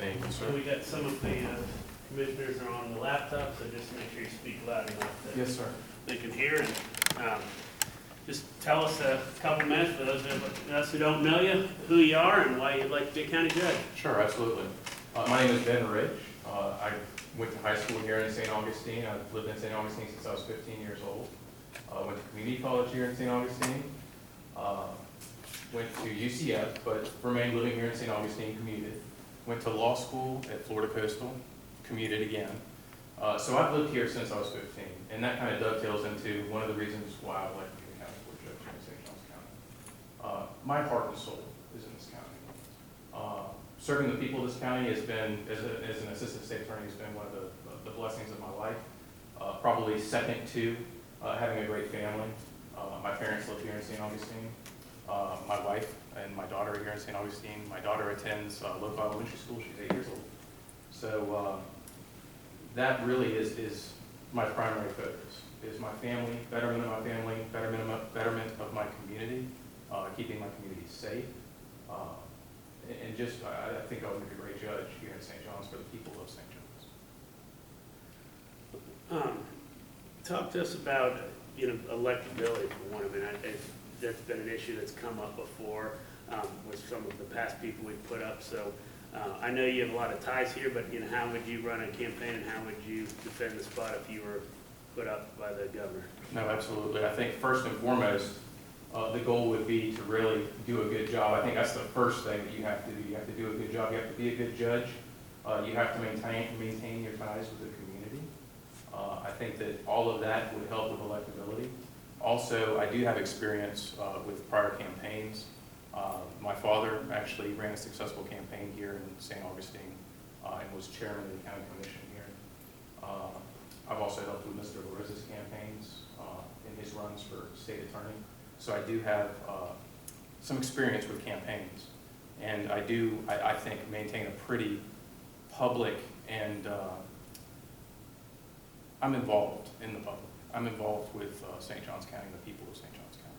Thank you, So sir. we got some of the commissioners are on the laptop, so just make sure you speak loud enough that Yes, sir. they can hear. And just tell us a couple minutes for those of us who don't know you, who you are and why you'd like to be a county judge. Sure, absolutely. My name is Ben Rich. I went to high school here in St. Augustine. I've lived in St. Augustine since I was 15 years old. Went to community college here in St. Augustine. Went to UCF, but remained living here in St. Augustine, commuted. Went to law school at Florida Coastal, commuted again. So I've lived here since I was 15, and that kind of dovetails into one of the reasons why I would like to be a county court judge here in St. Johns County. My heart and soul is in this county. Serving the people of this county has been, as an assistant state attorney, has been one of the blessings of my life. Probably second to having a great family. My parents live here in St. Augustine. My wife and my daughter are here in St. Augustine. My daughter attends local elementary school. She's 8 years old. So that really is my primary focus, is my family, betterment of my family, betterment of my community, keeping my community safe. And just, I think I would make a great judge here in St. John's for the people of St. John's. Talk to us about, electability for one. I mean, that's been an issue that's come up before with some of the past people we've put up. So I know you have a lot of ties here, but how would you run a campaign and how would you defend the spot if you were put up by the governor? No, absolutely. I think first and foremost, the goal would be to really do a good job. I think that's the first thing that you have to do. You have to do a good job. You have to be a good judge. You have to maintain your ties with the community. I think that all of that would help with electability. Also, I do have experience with prior campaigns. My father actually ran a successful campaign here in St. Augustine and was chairman of the county commission here. I've also helped with Mr. Larriz's campaigns in his runs for state attorney. So I do have some experience with campaigns. And I think, maintain a pretty public and I'm involved in the public. I'm involved with St. Johns County and the people of St. Johns County.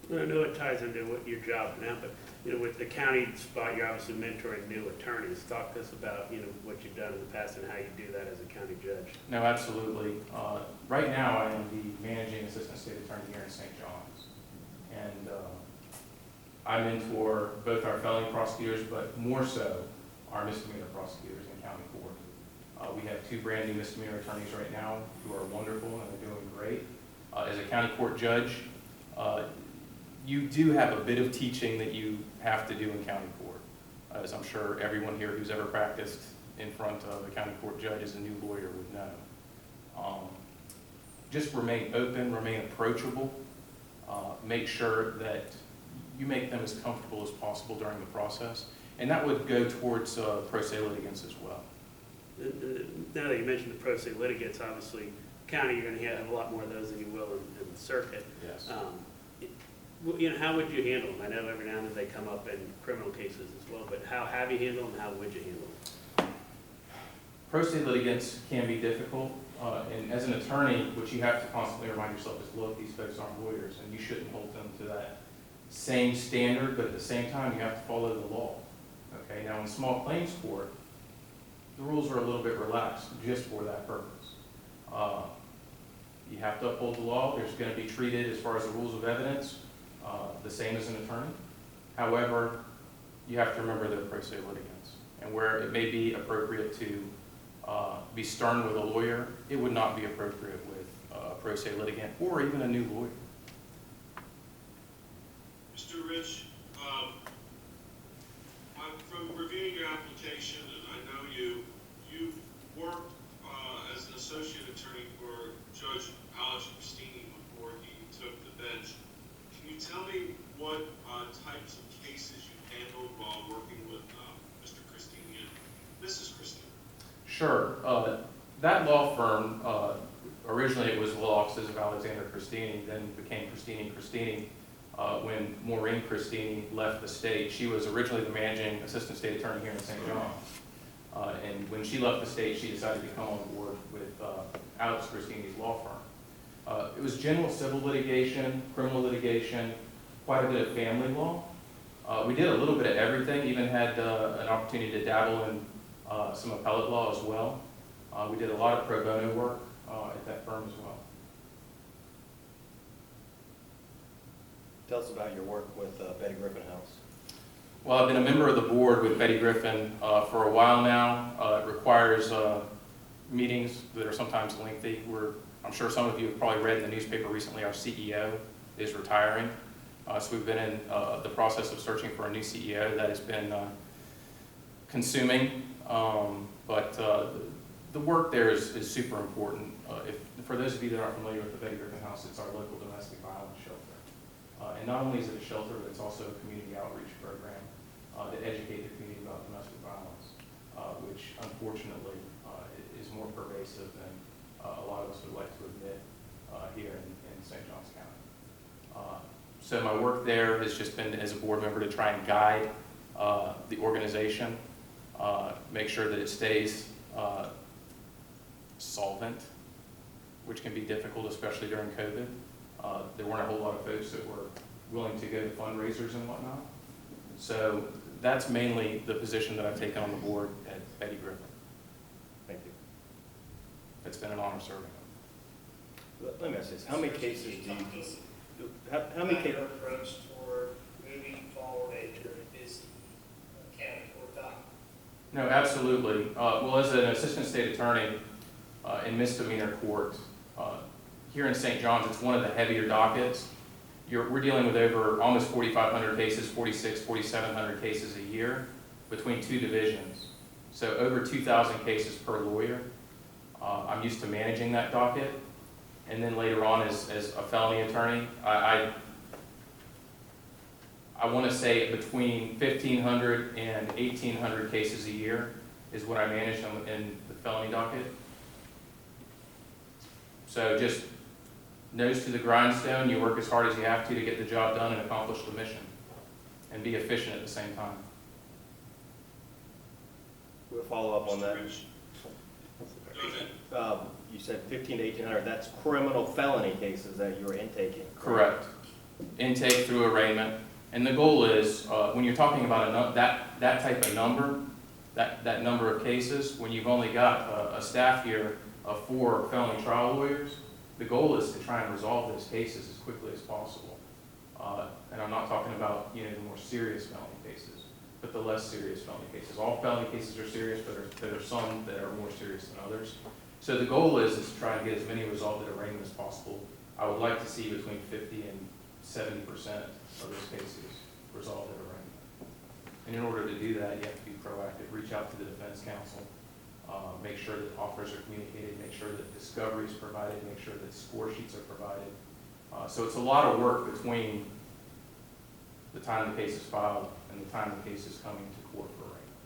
Well, I know it ties into what your job now, but with the county spot, you're obviously mentoring new attorneys. Talk to us about what you've done in the past and how you do that as a county judge. No, absolutely. Right now, I am the managing assistant state attorney here in St. John's, and I mentor both our felony prosecutors, but more so our misdemeanor prosecutors in county court. We have 2 brand new misdemeanor attorneys right now who are wonderful and are doing great. As a county court judge, you do have a bit of teaching that you have to do in county court, as I'm sure everyone here who's ever practiced in front of a county court judge as a new lawyer would know. Just remain open, remain approachable, make sure that you make them as comfortable as possible during the process, and that would go towards pro se litigants as well. Now that you mentioned the pro se litigants, obviously, county, you're going to have a lot more of those than you will in the circuit. Yes. How would you handle them? I know every now and then they come up in criminal cases as well, but how have you handled them? How would you handle them? Pro se litigants can be difficult, and as an attorney, what you have to constantly remind yourself is, look, these folks aren't lawyers, and you shouldn't hold them to that same standard, but at the same time, you have to follow the law. Okay, now in small claims court, the rules are a little bit relaxed just for that purpose. You have to uphold the law. There's going to be treated, as far as the rules of evidence, the same as an attorney. However, you have to remember they're pro se litigants. And where it may be appropriate to be stern with a lawyer, it would not be appropriate with a pro se litigant or even a new lawyer. Mr. Rich, from reviewing your application, and I know you've worked as an associate attorney for Judge Alex Christini before he took the bench. Can you tell me what types of cases you handled while working with Mr. Christini and Mrs. Christini? Sure. That law firm, originally it was the Law Offices of Alexander Christini, then became Christini. When Maureen Christini left the state, she was originally the managing assistant state attorney here in St. John's. And when she left the state, she decided to come on board with Alex Christini's law firm. It was general civil litigation, criminal litigation, quite a bit of family law. We did a little bit of everything, even had an opportunity to dabble in some appellate law as well. We did a lot of pro bono work at that firm as well. Tell us about your work with Betty Griffin House. Well, I've been a member of the board with Betty Griffin for a while now. It requires meetings that are sometimes lengthy. I'm sure some of you have probably read in the newspaper recently our CEO is retiring. So we've been in the process of searching for a new CEO. That has been consuming, but the work there is super important. For those of you that aren't familiar with the Betty Griffin House, it's our local domestic violence shelter. And not only is it a shelter, but it's also a community outreach program to educate the community about domestic violence, which unfortunately is more pervasive than a lot of us would like to admit here in St. Johns County. So my work there has just been as a board member to try and guide the organization, make sure that it stays solvent, which can be difficult, especially during COVID. There weren't a whole lot of folks that were willing to go to fundraisers and whatnot. So that's mainly the position that I've taken on the board at Betty Griffin. Thank you. It's been an honor serving them. Let me ask this, how many cases do you, how many cases? Your approach toward moving forward as you're a busy county court docket? No, absolutely. Well, as an assistant state attorney in misdemeanor court, here in St. John's, it's one of the heavier dockets. We're dealing with over almost 4,500 cases, 4,700 cases a year between two divisions. So over 2,000 cases per lawyer. I'm used to managing that docket. And then later on as a felony attorney, I want to say between 1,500 and 1,800 cases a year is what I manage in the felony docket. So just nose to the grindstone, you work as hard as you have to get the job done and accomplish the mission and be efficient at the same time. We'll follow up on that. Go ahead. You said 1,500 to 1,800, that's criminal felony cases that you're intaking. Correct. Intake through arraignment. And the goal is, when you're talking about that type of number, that number of cases, when you've only got a staff here of 4 felony trial lawyers, the goal is to try and resolve those cases as quickly as possible. And I'm not talking about the more serious felony cases, but the less serious felony cases. All felony cases are serious, but there are some that are more serious than others. So the goal is to try and get as many resolved at arraignment as possible. I would like to see between 50 and 70% of those cases resolved at arraignment. And in order to do that, you have to be proactive. Reach out to the defense counsel. Make sure that offers are communicated, make sure that discovery is provided, make sure that score sheets are provided. So it's a lot of work between the time the case is filed and the time the case is coming to court for arraignment.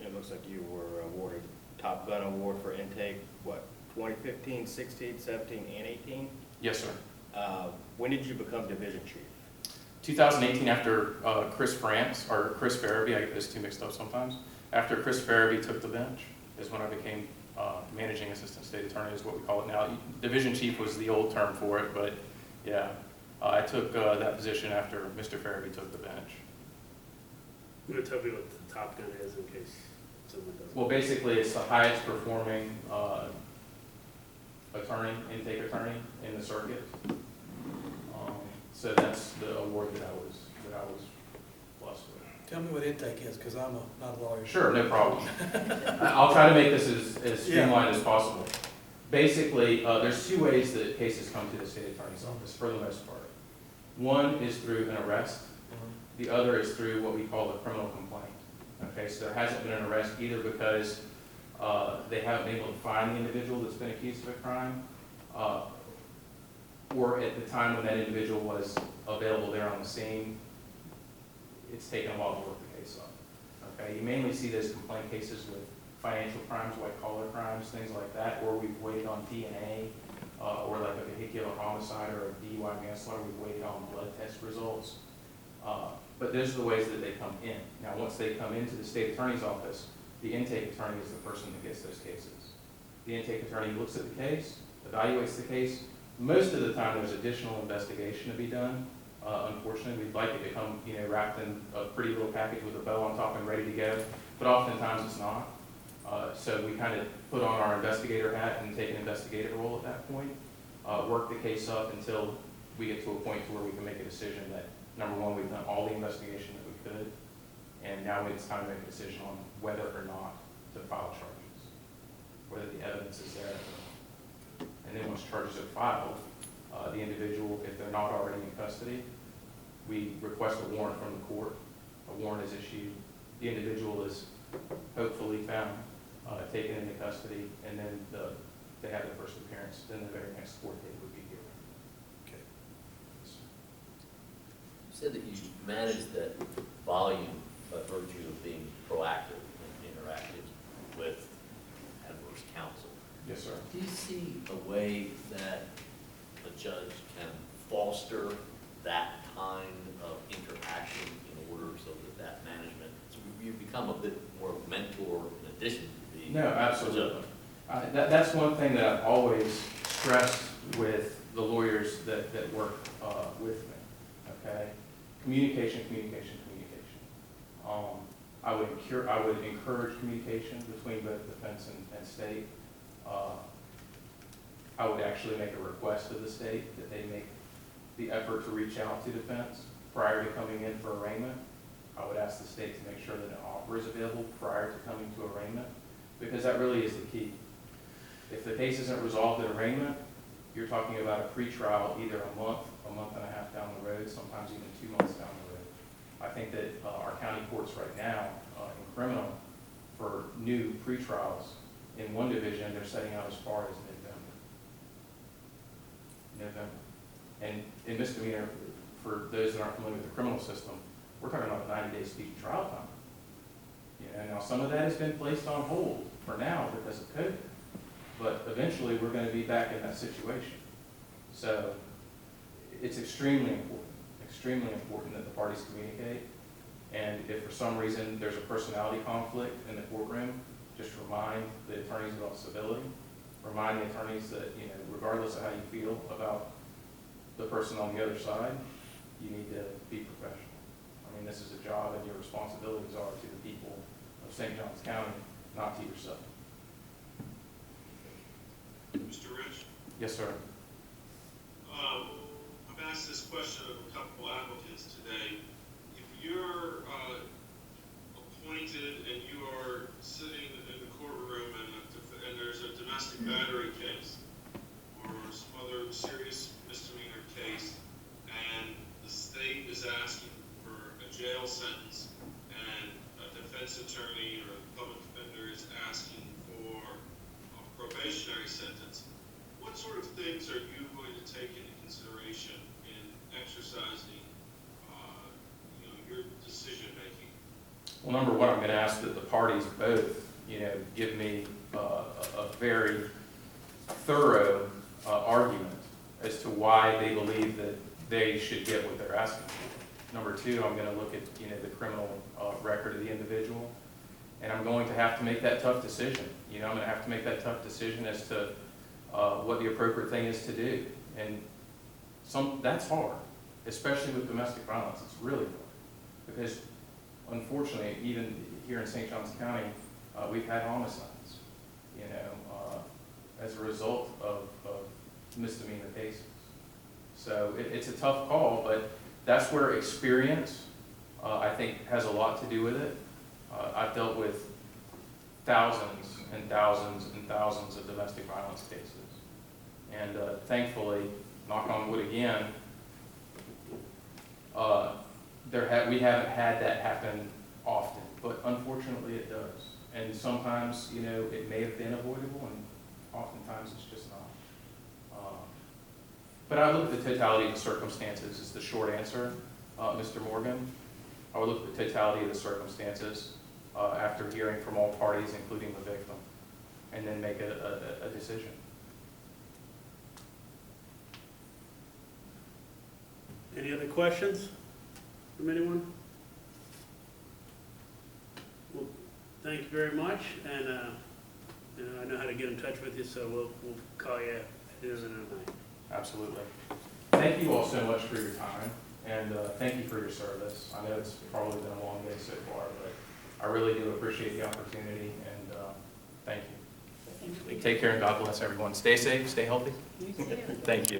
It looks like you were awarded Top Gun Award for intake, what, 2015, 16, 17, and 18? Yes, sir. When did you become division chief? 2018, after Chris Farabee, I get those two mixed up sometimes. After Chris Farabee took the bench is when I became managing assistant state attorney, is what we call it now. Division chief was the old term for it, but yeah, I took that position after Mr. Farabee took the bench. I'm going to tell me what the Top Gun is in case someone doesn't. Well, basically, it's the highest performing intake attorney in the circuit. So that's the award that I was blessed with. Tell me what intake is, because I'm not a lawyer. Sure, no problem. I'll try to make this as streamlined as possible. Basically, there's 2 ways that cases come to the state attorney's office for the most part. One is through an arrest. The other is through what we call a criminal complaint. Okay, so there hasn't been an arrest either because they haven't been able to find the individual that's been accused of a crime, or at the time when that individual was available there on the scene, it's taken a while to work the case up. Okay, you mainly see those complaint cases with financial crimes, white-collar crimes, things like that, or we've waited on DNA, or like a vehicular homicide or a DUI manslaughter, we've waited on blood test results. But those are the ways that they come in. Now, once they come into the state attorney's office, the intake attorney is the person that gets those cases. The intake attorney looks at the case, evaluates the case. Most of the time, there's additional investigation to be done, Unfortunately, we'd like it to come, wrapped in a pretty little package with a bow on top and ready to go, but oftentimes it's not. So we kind of put on our investigator hat and take an investigative role at that point, work the case up until we get to a point to where we can make a decision that, number one, we've done all the investigation that we could, and now it's time to make a decision on whether or not to file charges, whether the evidence is there. And then once charges are filed, the individual, if they're not already in custody, we request a warrant from the court. A warrant is issued. The individual is hopefully found, taken into custody, and then they have the first appearance. Then the very next court date would be here. Okay. You said that you manage that volume by virtue of being proactive and interactive with adverse counsel. Yes, sir. Do you see a way that a judge can foster that kind of interaction in order so that management, so you become a bit more of a mentor in addition to being No, absolutely. That's one thing that I've always stressed with the lawyers that work with me, okay? Communication, communication, communication. I would encourage communication between both defense and state. I would actually make a request of the state that they make the effort to reach out to defense prior to coming in for arraignment. I would ask the state to make sure that an offer is available prior to coming to arraignment, because that really is the key. If the case isn't resolved at arraignment, you're talking about a pretrial either a month and a half down the road, sometimes even 2 months down the road. I think that our county courts right now in criminal for new pretrials in one division, they're setting out as far as November. And in misdemeanor, for those that aren't familiar with the criminal system, we're talking about a 90-day speedy trial time. Now some of that has been placed on hold for now because of COVID, but eventually we're going to be back in that situation. So it's extremely important that the parties communicate. And if for some reason there's a personality conflict in the courtroom, just remind the attorneys about civility. Remind the attorneys that, regardless of how you feel about the person on the other side, you need to be professional. I mean, this is a job and your responsibilities are to the people of St. Johns County, not to yourself. Mr. Rich, Yes, sir. I've asked this question of a couple applicants today. If you're appointed and you are sitting in the courtroom and there's a domestic battery case or some other serious misdemeanor case, and the state is asking for a jail sentence, and a defense attorney or a public defender is asking for a probationary sentence, what sort of things are you going to take into consideration in exercising, your decision making? Well, number one, I'm going to ask that the parties both, give me a very thorough argument as to why they believe that they should get what they're asking for. Number two, I'm going to look at, the criminal record of the individual, and I'm going to have to make that tough decision. I'm going to have to make that tough decision as to what the appropriate thing is to do. And that's hard, especially with domestic violence. It's really hard because, unfortunately, even here in St. Johns County, we've had homicides, as a result of misdemeanor cases. So it's a tough call, but that's where experience, I think, has a lot to do with it. I've dealt with thousands and thousands and thousands of domestic violence cases. And thankfully, knock on wood again, we haven't had that happen often, but unfortunately it does. And sometimes, it may have been avoidable, and oftentimes it's just not. But I look at the totality of the circumstances is the short answer, Mr. Morgan. I would look at the totality of the circumstances after hearing from all parties, including the victim, and then make a decision. Any other questions from anyone? Well, thank you very much, and I know how to get in touch with you, so we'll call you at the end of the night. Absolutely. Thank you all so much for your time. and thank you for your service. I know it's probably been a long day so far, but I really do appreciate the opportunity, and thank you. Take care, and God bless everyone. Stay safe, stay healthy. Thank you.